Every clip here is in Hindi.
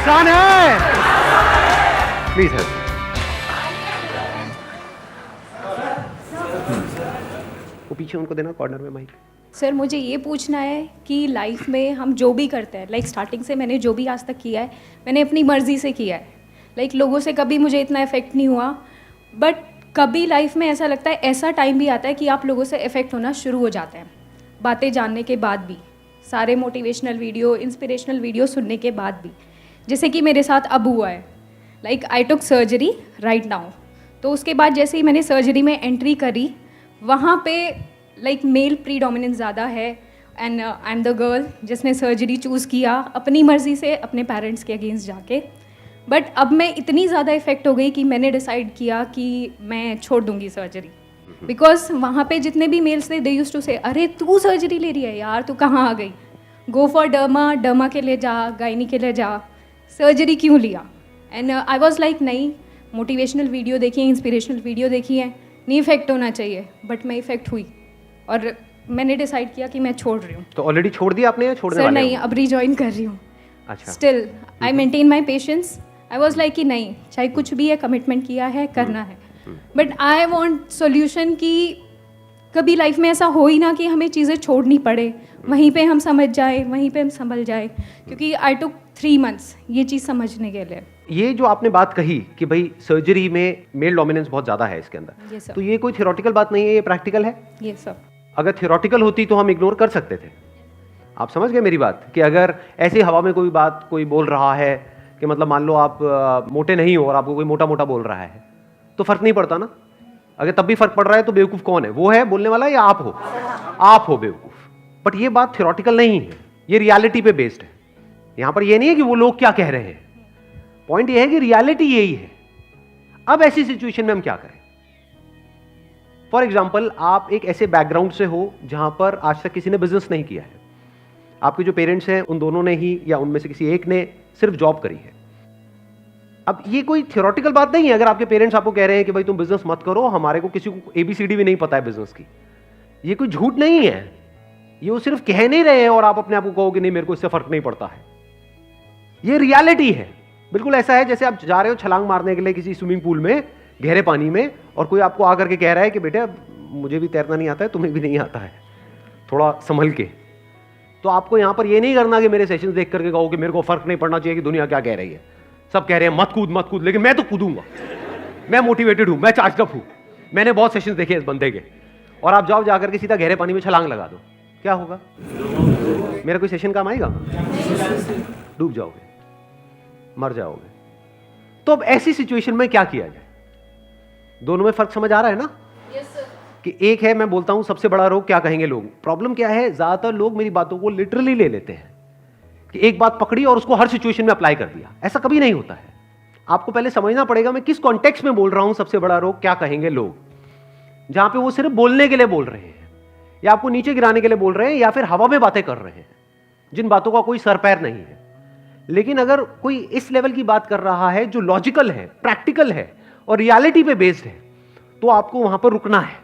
आसान है। Please help. वो पीछे उनको देना कॉर्नर में माइक। सर मुझे ये पूछना है कि लाइफ में हम जो भी करते हैं, लाइक स्टार्टिंग से मैंने जो भी आज तक किया है मैंने अपनी मर्ज़ी से किया है। लाइक लोगों से कभी मुझे इतना इफेक्ट नहीं हुआ, बट कभी लाइफ में ऐसा लगता है, ऐसा टाइम भी आता है कि आप लोगों से इफेक्ट होना शुरू हो जाते हैं बातें जानने के बाद भी, सारे मोटिवेशनल वीडियो, इंस्पिरेशनल वीडियो सुनने के बाद भी। जैसे कि मेरे साथ अब हुआ है, like I took surgery right now. तो उसके बाद जैसे ही मैंने सर्जरी में एंट्री करी, वहाँ पे लाइक मेल प्रीडोमिनेंस ज़्यादा है and I am the girl जिसने सर्जरी चूज़ किया अपनी मर्ज़ी से, अपने पेरेंट्स के अगेंस्ट जाके। बट अब मैं इतनी ज़्यादा इफ़ेक्ट हो गई कि मैंने डिसाइड किया कि मैं छोड़ दूंगी सर्जरी, बिकॉज वहाँ पे जितने भी मेल्स थे दे यूज्ड टू से, अरे तू सर्जरी ले रही है यार, तू कहाँ आ गई, गो फॉर डर्मा, डर्मा के लिए जा, गायनी के लिए जा, सर्जरी क्यों लिया। एंड आई वॉज लाइक नहीं, मोटिवेशनल वीडियो देखी है, इंस्पिरेशनल वीडियो देखी है, नहीं इफेक्ट होना चाहिए, बट मैं इफेक्ट हुई और मैंने डिसाइड किया कि मैं छोड़ रही हूँ। तो ऑलरेडी छोड़ दिया आपने या छोड़ने सर वाले नहीं, हो? अब रिजॉइन कर रही हूँ। अच्छा। Still I maintain my patience. I was like कि नहीं, चाहे कुछ भी है, कमिटमेंट किया है, करना है। बट आई वॉन्ट सोल्यूशन कि कभी लाइफ में ऐसा हो ही ना कि हमें चीज़ें छोड़नी पड़े, वहीं पे हम समझ जाए, वहीं पे हम संभल जाए, क्योंकि आई टुक 3 months ये चीज़ समझने के लिए। ये जो आपने बात कही कि भाई सर्जरी में मेल डोमिनेंस बहुत ज़्यादा है इसके अंदर, Yes, sir. तो ये कोई थियोरेटिकल बात नहीं है, ये प्रैक्टिकल है। ये सब अगर थियोरेटिकल होती तो हम इग्नोर कर सकते थे। आप समझ गए मेरी बात, कि अगर ऐसी हवा में कोई बात कोई बोल रहा है कि मतलब मान लो आप मोटे नहीं हो और आपको कोई मोटा मोटा बोल रहा है तो फर्क नहीं पड़ता ना। अगर तब भी फर्क पड़ रहा है तो बेवकूफ़ कौन है, वो है बोलने वाला या आप हो? आप हो बेवकूफ़। बट ये बात थियोरेटिकल नहीं है, ये रियलिटी पे बेस्ड है। यहां पर ये नहीं है कि वो लोग क्या कह रहे हैं, पॉइंट ये है कि रियलिटी यही है। अब ऐसी सिचुएशन में हम क्या करें? फॉर एग्जाम्पल, आप एक ऐसे बैकग्राउंड से हो जहां पर आज तक किसी ने बिजनेस नहीं किया है। आपके जो पेरेंट्स हैं उन दोनों ने ही या उनमें से किसी एक ने सिर्फ जॉब करी है। अब ये कोई थियोरेटिकल बात नहीं है। अगर आपके पेरेंट्स आपको कह रहे हैं कि भाई तुम बिजनेस मत करो, हमारे को किसी को ABCD भी नहीं पता है बिजनेस की, ये कोई झूठ नहीं है, ये वो सिर्फ कह नहीं रहे हैं और आप अपने आप को कहो कि नहीं मेरे को इससे फर्क नहीं पड़ता है। ये रियलिटी है। बिल्कुल ऐसा है जैसे आप जा रहे हो छलांग मारने के लिए किसी स्विमिंग पूल में, गहरे पानी में, और कोई आपको आकर के कह रहा है कि बेटा मुझे भी तैरना नहीं आता है, तुम्हें भी नहीं आता है, थोड़ा संभल के। तो आपको यहां पर ये नहीं करना कि मेरे सेशंस देख करके कहो कि मेरे को फर्क नहीं पड़ना चाहिए कि दुनिया क्या कह रही है। सब कह रहे हैं मत कूद मत कूद, लेकिन मैं तो कूदूंगा, मैं मोटिवेटेड हूं, मैं चार्जड अप हूं, मैंने बहुत सेशंस देखे इस बंदे के। और आप जाओ जाकर के सीधा गहरे पानी में छलांग लगा दो, क्या होगा? मेरा कोई सेशन काम आएगा? डूब जाओगे, मर जाओगे। तो अब ऐसी सिचुएशन में क्या किया जाए? दोनों में फर्क समझ आ रहा है ना? कि एक है, मैं बोलता हूं सबसे बड़ा रोग क्या कहेंगे लोग। प्रॉब्लम क्या है, ज्यादातर लोग मेरी बातों को लिटरली ले लेते हैं कि एक बात पकड़ी और उसको हर सिचुएशन में अप्लाई कर दिया। ऐसा कभी नहीं होता है। आपको पहले समझना पड़ेगा मैं किस कॉन्टेक्स्ट में बोल रहा हूं। सबसे बड़ा रोग क्या कहेंगे लोग, जहां पे वो सिर्फ बोलने के लिए बोल रहे हैं या आपको नीचे गिराने के लिए बोल रहे हैं या फिर हवा में बातें कर रहे हैं, जिन बातों का कोई सर पैर नहीं है। लेकिन अगर कोई इस लेवल की बात कर रहा है जो लॉजिकल है, प्रैक्टिकल है और रियलिटी पे बेस्ड है, तो आपको वहां पर रुकना है,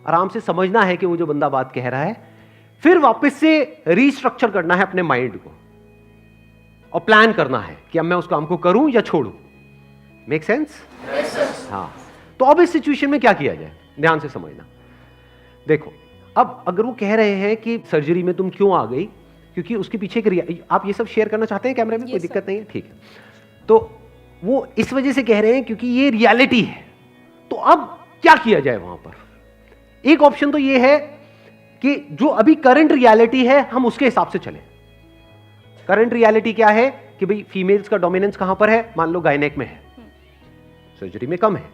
आराम से समझना है कि वो जो बंदा बात कह रहा है, फिर वापस से रीस्ट्रक्चर करना है अपने माइंड को और प्लान करना है कि अब मैं उस काम को करूं या छोड़ूं। Make sense? हाँ। तो अब इस सिचुएशन में क्या किया जाए, ध्यान से समझना। देखो, अब अगर वो कह रहे हैं कि सर्जरी में तुम क्यों आ गई, क्योंकि उसके पीछे आप ये सब शेयर करना चाहते हैं कैमरे में? कोई दिक्कत नहीं है, ठीक है। तो वो इस वजह से कह रहे हैं क्योंकि ये रियलिटी है। तो अब क्या किया जाए वहां पर? एक ऑप्शन तो ये है कि जो अभी करंट रियलिटी है हम उसके हिसाब से चलें। करंट रियलिटी क्या है कि भाई फीमेल्स का डोमिनेंस कहां पर है, मान लो गायनेक में है, सर्जरी में कम है।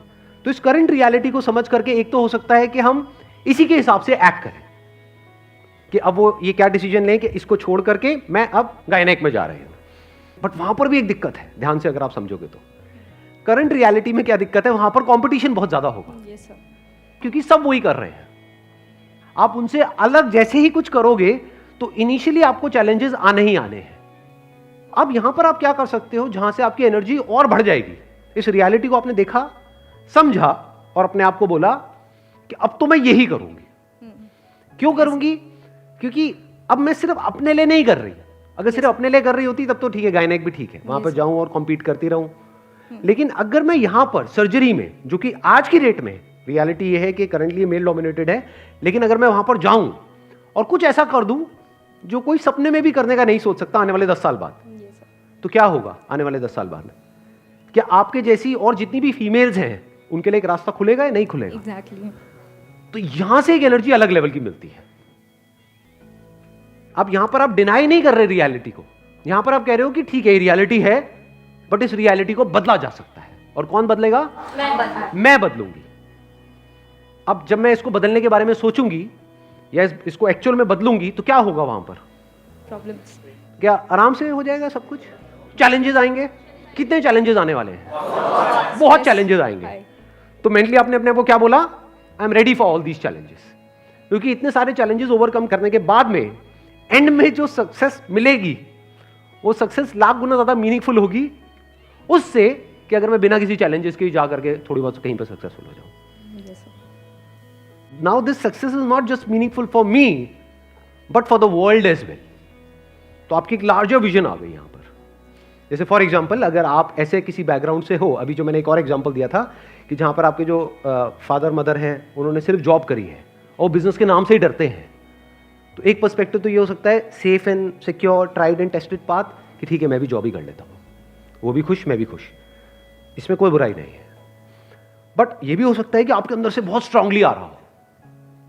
तो इस करंट रियलिटी को समझ करके एक तो हो सकता है कि हम इसी के हिसाब से एक्ट करें कि अब वो ये क्या डिसीजन लें कि इसको छोड़ करके मैं अब गायनेक में जा रही हूं। बट वहां पर भी एक दिक्कत है, ध्यान से अगर आप समझोगे तो। करंट रियलिटी में क्या दिक्कत है, वहां पर कंपटीशन बहुत ज्यादा होगा। क्योंकि सब वही कर रहे हैं। आप उनसे अलग जैसे ही कुछ करोगे तो इनिशियली आपको चैलेंजेस आने ही आने हैं। अब यहां पर आप क्या कर सकते हो, जहां से आपकी एनर्जी और बढ़ जाएगी। इस रियलिटी को आपने देखा, समझा और अपने आप को बोला कि अब तो मैं यही करूंगी। क्यों करूंगी? क्योंकि अब मैं सिर्फ अपने लिए नहीं कर रही, अगर सिर्फ अपने लिए कर रही होती तब तो ठीक है, गायनेक भी ठीक है, वहां पर जाऊं और कॉम्पीट करती रहूं। लेकिन अगर मैं यहां पर सर्जरी में, जो कि आज की डेट में रियलिटी ये है कि करंटली मेल डोमिनेटेड है, लेकिन अगर मैं वहां पर जाऊं और कुछ ऐसा कर दूं जो कोई सपने में भी करने का नहीं सोच सकता आने वाले 10 साल बाद, तो क्या होगा आने वाले 10 साल बाद? क्या आपके जैसी और जितनी भी फीमेल्स हैं उनके लिए एक रास्ता खुलेगा या नहीं खुलेगा? एग्जैक्टली। तो यहां से एक एनर्जी अलग लेवल की मिलती है। अब यहां पर आप डिनाई नहीं कर रहे रियलिटी को, यहां पर आप कह रहे हो कि ठीक है रियलिटी है, बट इस रियलिटी को बदला जा सकता है। और कौन बदलेगा? मैं बदलूंगी। अब जब मैं इसको बदलने के बारे में सोचूंगी या इसको एक्चुअल में बदलूंगी तो क्या होगा वहां पर? प्रॉब्लम्स। क्या आराम से हो जाएगा सब कुछ? चैलेंजेस आएंगे? कितने चैलेंजेस आने वाले हैं? बहुत चैलेंजेस आएंगे। तो मेंटली आपने अपने को क्या बोला? I am ready for all these challenges. क्योंकि इतने सारे चैलेंजेस ओवरकम करने के बाद में एंड में जो सक्सेस मिलेगी वो सक्सेस लाख गुना ज्यादा मीनिंगफुल होगी उससे कि अगर मैं बिना किसी चैलेंजेस के जा करके थोड़ी बहुत कहीं पर सक्सेसफुल हो जाऊं। Now this success is not just meaningful for me but for the world as well. तो आपकी एक लार्जर विजन आ गई यहां पर। जैसे फॉर एग्जाम्पल अगर आप ऐसे किसी बैकग्राउंड से हो, अभी जो मैंने एक और एग्जाम्पल दिया था कि जहां पर आपके जो फादर मदर हैं उन्होंने सिर्फ जॉब करी है और बिजनेस के नाम से ही डरते हैं, तो एक पर्सपेक्टिव तो ये हो सकता है safe and secure tried and tested path कि ठीक है मैं भी जॉब ही कर लेता हूं, वो भी खुश मैं भी खुश, इसमें कोई बुराई नहीं है। बट ये भी हो सकता है कि आपके अंदर से बहुत स्ट्रांगली आ रहा हो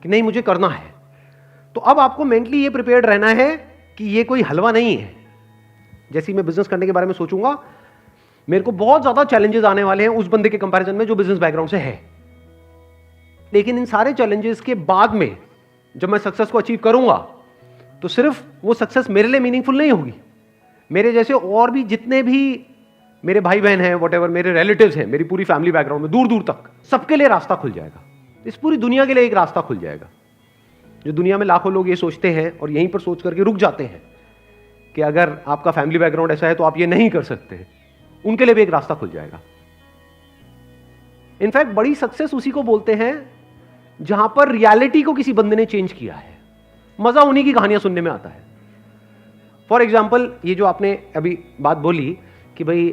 कि नहीं मुझे करना है। तो अब आपको मेंटली ये प्रिपेयर्ड रहना है कि ये कोई हलवा नहीं है। जैसे ही मैं बिजनेस करने के बारे में सोचूंगा मेरे को बहुत ज्यादा चैलेंजेस आने वाले हैं उस बंदे के कंपैरिजन में जो बिजनेस बैकग्राउंड से है। लेकिन इन सारे चैलेंजेस के बाद में जब मैं सक्सेस को अचीव करूंगा तो सिर्फ वो सक्सेस मेरे लिए मीनिंगफुल नहीं होगी, मेरे जैसे और भी जितने भी मेरे भाई बहन हैं, वॉट एवर मेरे रिलेटिव्स हैं, मेरी पूरी फैमिली बैकग्राउंड में दूर दूर तक सबके लिए रास्ता खुल जाएगा। इस पूरी दुनिया के लिए एक रास्ता खुल जाएगा। जो दुनिया में लाखों लोग ये सोचते हैं और यहीं पर सोच करके रुक जाते हैं कि अगर आपका फैमिली बैकग्राउंड ऐसा है तो आप ये नहीं कर सकते, उनके लिए भी एक रास्ता खुल जाएगा। इनफैक्ट बड़ी सक्सेस उसी को बोलते हैं जहां पर रियलिटी को किसी बंदे ने चेंज किया है। मजा उन्हीं की कहानियां सुनने में आता है। फॉर एग्जाम्पल ये जो आपने अभी बात बोली कि भाई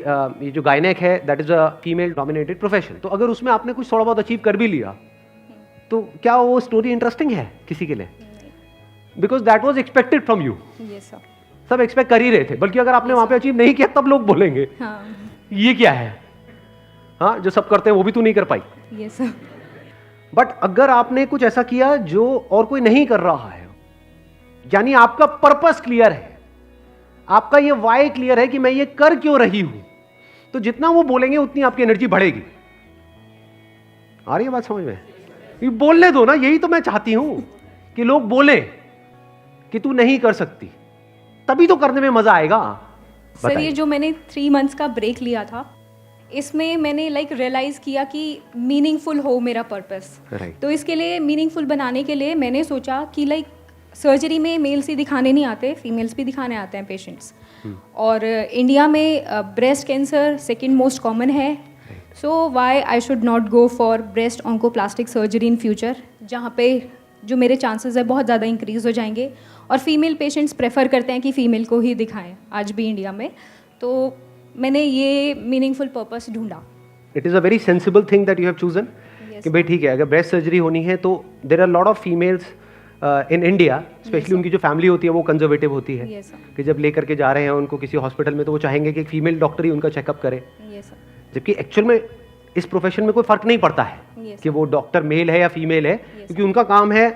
ये जो गायनेक है that is a female dominated profession, तो अगर उसमें आपने कुछ थोड़ा बहुत अचीव कर भी लिया तो क्या वो स्टोरी इंटरेस्टिंग है किसी के लिए? Because that was expected from you. सब एक्सपेक्ट कर ही रहे थे, बल्कि अगर आपने वहां पे अचीव नहीं किया तब लोग बोलेंगे ये क्या है, हाँ जो सब करते हैं वो भी तू नहीं कर पाई। बट अगर आपने कुछ ऐसा किया जो और कोई नहीं कर रहा है, यानी आपका पर्पस क्लियर है, आपका ये वाई क्लियर है कि मैं ये कर क्यों रही हूं, तो जितना वो बोलेंगे उतनी आपकी एनर्जी बढ़ेगी। आ रही है बात समझ में? ये बोलने दो ना, यही तो मैं चाहती हूं कि लोग बोले कि तू नहीं कर सकती, तभी तो करने में मजा आएगा। सर ये जो मैंने 3 मंथ्स का ब्रेक लिया था इसमें मैंने रियलाइज़ किया कि मीनिंगफुल हो मेरा पर्पस। तो इसके लिए मीनिंगफुल बनाने के लिए मैंने सोचा कि सर्जरी में मेल्स ही दिखाने नहीं आते, फीमेल्स भी दिखाने आते हैं पेशेंट्स। और इंडिया में breast cancer second most common है, so why I should not go for breast oncoplastic surgery in future, जहाँ पे जो मेरे चांसेस है बहुत ज़्यादा इंक्रीज हो जाएंगे। और फीमेल पेशेंट्स प्रेफर करते हैं कि फ़ीमेल को ही दिखाएं आज भी इंडिया में। तो मैंने ये मीनिंगफुल पर्पस ढूंढा। It is a very sensible thing that you have chosen कि भाई ठीक है अगर ब्रेस्ट सर्जरी होनी है तो there are lot of females in India, specially उनकी जो फैमिली होती है वो कंजर्वेटिव होती है। कि जब लेकर के जा रहे हैं उनको किसी हॉस्पिटल में तो वो चाहेंगे कि एक फीमेल डॉक्टर ही उनका चेकअप करे। जबकि एक्चुअल में इस प्रोफेशन में कोई फर्क नहीं पड़ता है कि वो डॉक्टर मेल है या फीमेल है, क्योंकि उनका काम है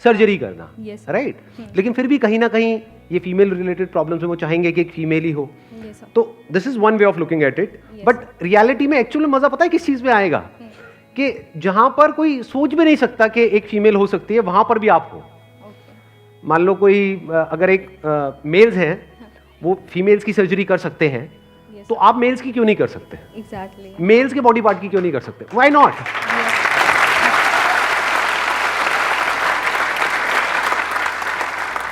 सर्जरी करना, राइट? लेकिन फिर भी कहीं ना कहीं ये फीमेल रिलेटेड प्रॉब्लम्स में वो चाहेंगे कि एक फीमेल ही हो। तो this is one way of looking at it. But reality में एक्चुअली मजा पता है किस चीज में आएगा कि जहां पर कोई सोच भी नहीं सकता कि एक फीमेल हो सकती है, वहां पर भी आप हो। मान लो कोई अगर एक मेल्स हैं वो फीमेल्स की सर्जरी कर सकते हैं, तो आप मेल्स की क्यों नहीं कर सकते? एग्जैक्टली। मेल्स के बॉडी पार्ट की क्यों नहीं कर सकते? Why not?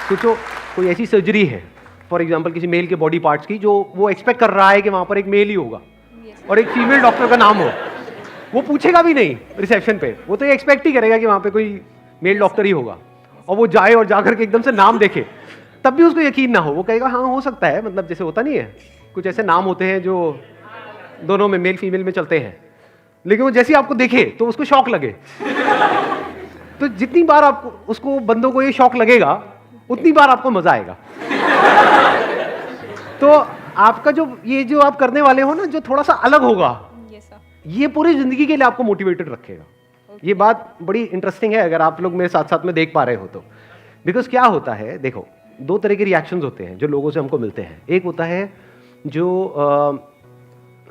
सोचो कोई ऐसी सर्जरी है फॉर एग्जांपल किसी मेल के बॉडी पार्ट्स की जो वो एक्सपेक्ट कर रहा है कि वहां पर एक मेल ही होगा और एक फीमेल डॉक्टर का नाम हो, वो पूछेगा भी नहीं रिसेप्शन पे, वो तो ये एक्सपेक्ट ही करेगा कि वहां पे कोई मेल डॉक्टर ही होगा। और वो जाए और जाकर के एकदम से नाम देखे तब भी उसको यकीन ना हो, वो कहेगा हाँ हो सकता है, मतलब जैसे होता नहीं है, कुछ ऐसे नाम होते हैं जो दोनों में मेल फीमेल में चलते हैं, लेकिन वो जैसे ही आपको देखे तो उसको शौक लगे। तो जितनी बार आपको उसको बंदों को ये शौक लगेगा उतनी बार आपको मजा आएगा। तो आपका जो आप करने वाले हो ना, जो थोड़ा सा अलग होगा, ये पूरी जिंदगी के लिए आपको मोटिवेटेड रखेगा। ये बात बड़ी इंटरेस्टिंग है अगर आप लोग मेरे साथ साथ में देख पा रहे हो तो। बिकॉज क्या होता है, देखो दो तरह के रिएक्शंस होते हैं जो लोगों से हमको मिलते हैं। एक होता है जो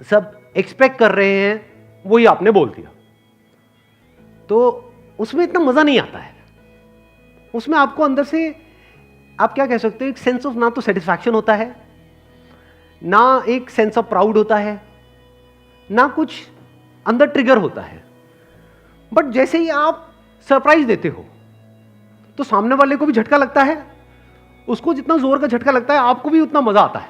सब एक्सपेक्ट कर रहे हैं वही आपने बोल दिया, तो उसमें इतना मजा नहीं आता है। उसमें आपको अंदर से आप क्या कह सकते हो, एक सेंस ऑफ ना तो सेटिस्फैक्शन होता है, ना एक सेंस ऑफ प्राउड होता है, ना कुछ अंदर ट्रिगर होता है। बट जैसे ही आप सरप्राइज देते हो तो सामने वाले को भी झटका लगता है, उसको जितना जोर का झटका लगता है आपको भी उतना मजा आता है।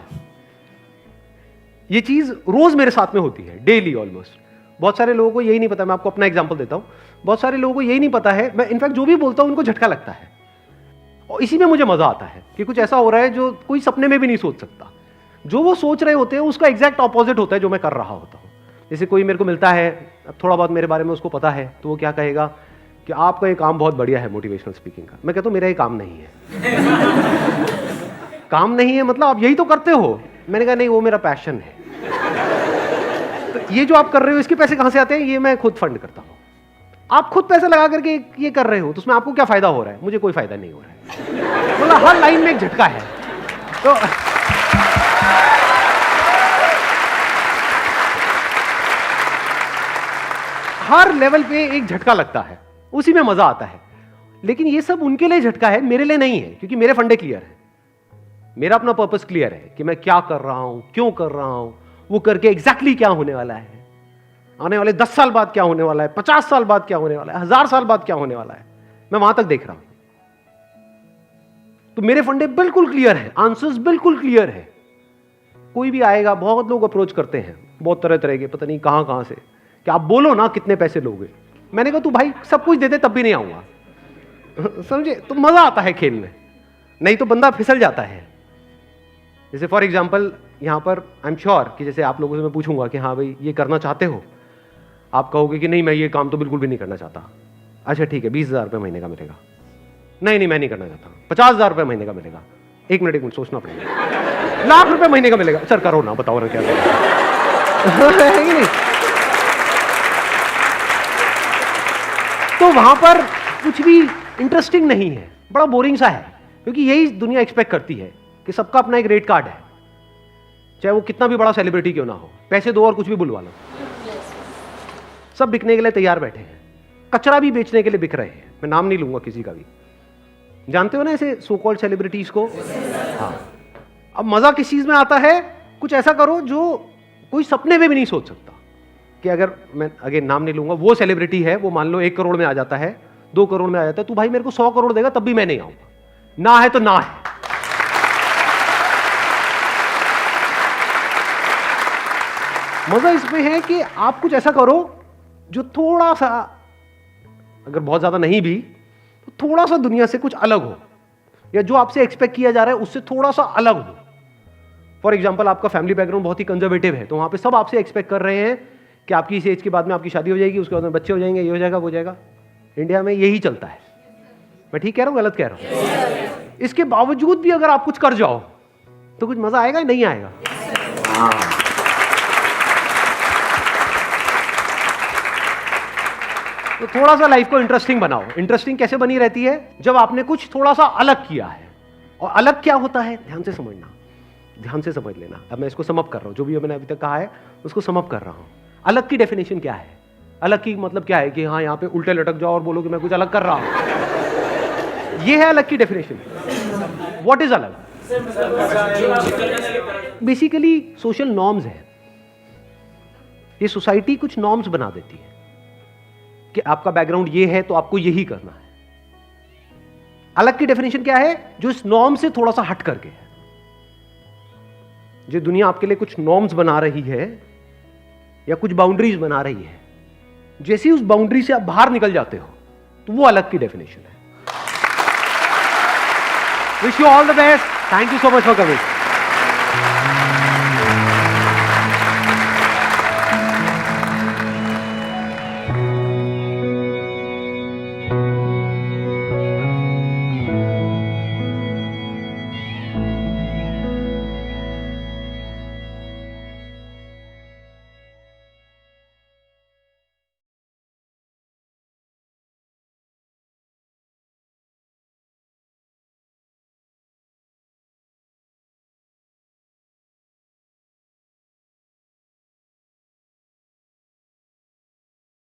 ये चीज रोज मेरे साथ में होती है, डेली ऑलमोस्ट। बहुत सारे लोगों को यही नहीं पता, मैं आपको अपना एग्जांपल देता हूं, बहुत सारे लोगों को यही नहीं पता है, मैं इनफैक्ट जो भी बोलता हूं उनको झटका लगता है, और इसी में मुझे मजा आता है कि कुछ ऐसा हो रहा है जो कोई सपने में भी नहीं सोच सकता। जो वो सोच रहे होते हैं उसका एग्जैक्ट ऑपोजिट होता है जो मैं कर रहा होता हूं। जैसे कोई मेरे को मिलता है, अब थोड़ा बहुत मेरे बारे में उसको पता है, तो वो क्या कहेगा कि आपका ये काम बहुत बढ़िया है मोटिवेशनल स्पीकिंग का। मैं कहता हूं मेरा ये काम नहीं है। काम नहीं है मतलब आप यही तो करते हो। मैंने कहा नहीं, वो मेरा पैशन है। तो ये जो आप कर रहे हो इसके पैसे कहां से आते हैं, ये मैं खुद फंड करता हूं। आप खुद पैसे लगा करके ये कर रहे हो तो उसमें आपको क्या फायदा हो रहा है? मुझे कोई फायदा नहीं हो रहा है। मतलब हर लाइन में एक झटका है। तो हर लेवल पे एक झटका लगता है, उसी में मजा आता है। लेकिन ये सब उनके लिए झटका है, मेरे लिए नहीं है, क्योंकि मेरे फंडे क्लियर है, मेरा अपना पर्पस क्लियर है कि मैं क्या कर रहा हूं, क्यों कर रहा हूं, वो करके एग्जैक्टली क्या होने वाला है, आने वाले 10 साल बाद क्या होने वाला है, 50 साल बाद क्या होने वाला है, 1000 साल बाद क्या होने वाला है, मैं वहां तक देख रहा हूं। तो मेरे फंडे बिल्कुल क्लियर है, आंसर्स बिल्कुल क्लियर है। कोई भी आएगा, बहुत लोग अप्रोच करते हैं, बहुत तरह तरह के, पता नहीं कहां कहां से, कि आप बोलो ना कितने पैसे लोगे। मैंने कहा तू भाई सब कुछ दे दे तब भी नहीं आऊंगा। समझे? तो मजा आता है खेल में, नहीं तो बंदा फिसल जाता है। जैसे फॉर एग्जाम्पल यहां पर आई एम श्योर कि जैसे आप लोगों से मैं पूछूंगा कि हाँ भाई ये करना चाहते हो, आप कहोगे कि नहीं मैं ये काम तो बिल्कुल भी नहीं करना चाहता। अच्छा ठीक है, 20,000 रुपये महीने का मिलेगा। नहीं मैं नहीं करना चाहता। 50,000 रुपये महीने का मिलेगा। एक मिनट सोचना पड़ेगा। लाख रुपए महीने का मिलेगा। सर करो ना, बताओ ना क्या नहीं। तो वहां पर कुछ भी इंटरेस्टिंग नहीं है, बड़ा बोरिंग सा है, क्योंकि यही दुनिया एक्सपेक्ट करती है कि सबका अपना एक रेट कार्ड है, चाहे वो कितना भी बड़ा सेलिब्रिटी क्यों ना हो, पैसे दो और कुछ भी बुलवा लो। सब बिकने के लिए तैयार बैठे हैं, कचरा भी बेचने के लिए बिक रहे हैं। मैं नाम नहीं लूंगा किसी का भी, जानते हो ना ऐसे सो कॉल्ड सेलिब्रिटीज को। हाँ, अब मजा किस चीज में आता है, कुछ ऐसा करो जो कोई सपने में भी नहीं सोच सकता। कि अगर मैं अगेन नाम नहीं लूंगा, वो सेलिब्रिटी है, वो मान लो 1 करोड़ में आ जाता है, 2 करोड़ में आ जाता है, तू भाई मेरे को 100 करोड़ देगा तब भी मैं नहीं आऊंगा, ना है तो ना है। मजा इसमें है कि आप कुछ ऐसा करो जो थोड़ा सा, अगर बहुत ज्यादा नहीं भी तो थोड़ा सा दुनिया से कुछ अलग हो, या जो आपसे एक्सपेक्ट किया जा रहा है उससे थोड़ा सा अलग हो। फॉर एग्जाम्पल आपका फैमिली बैकग्राउंड बहुत ही कंजर्वेटिव है, तो वहां पे सब आपसे एक्सपेक्ट कर रहे हैं कि आपकी इस एज के बाद में आपकी शादी हो जाएगी, उसके बाद में बच्चे हो जाएंगे, ये हो जाएगा वो हो जाएगा। इंडिया में यही चलता है। मैं ठीक कह रहा हूं गलत कह रहा हूं? इसके बावजूद भी अगर आप कुछ कर जाओ तो कुछ मजा आएगा, नहीं आएगा? तो थोड़ा सा लाइफ को इंटरेस्टिंग बनाओ। इंटरेस्टिंग कैसे बनी रहती है? जब आपने कुछ थोड़ा सा अलग किया है। और अलग क्या होता है, ध्यान से समझना, ध्यान से समझ लेना। अब मैं इसको समअप कर रहा हूं, जो भी मैंने अभी तक कहा है उसको समअप कर रहा हूं। अलग की डेफिनेशन क्या है? अलग की मतलब क्या है कि हाँ यहां पे उल्टे लटक जाओ और बोलो कि मैं कुछ अलग कर रहा हूं। ये है अलग की डेफिनेशन। व्हाट इज अलग? बेसिकली सोशल नॉर्म्स है। ये सोसाइटी कुछ नॉर्म्स बना देती है कि आपका बैकग्राउंड ये है तो आपको यही करना है। अलग की डेफिनेशन क्या है? जो इस नॉर्म से थोड़ा सा हट करके है। जो दुनिया आपके लिए कुछ नॉर्म्स बना रही है या कुछ बाउंड्रीज बना रही है, जैसे ही उस बाउंड्री से आप बाहर निकल जाते हो तो वो अलग की डेफिनेशन है। Wish you all the best, thank you so much for coming.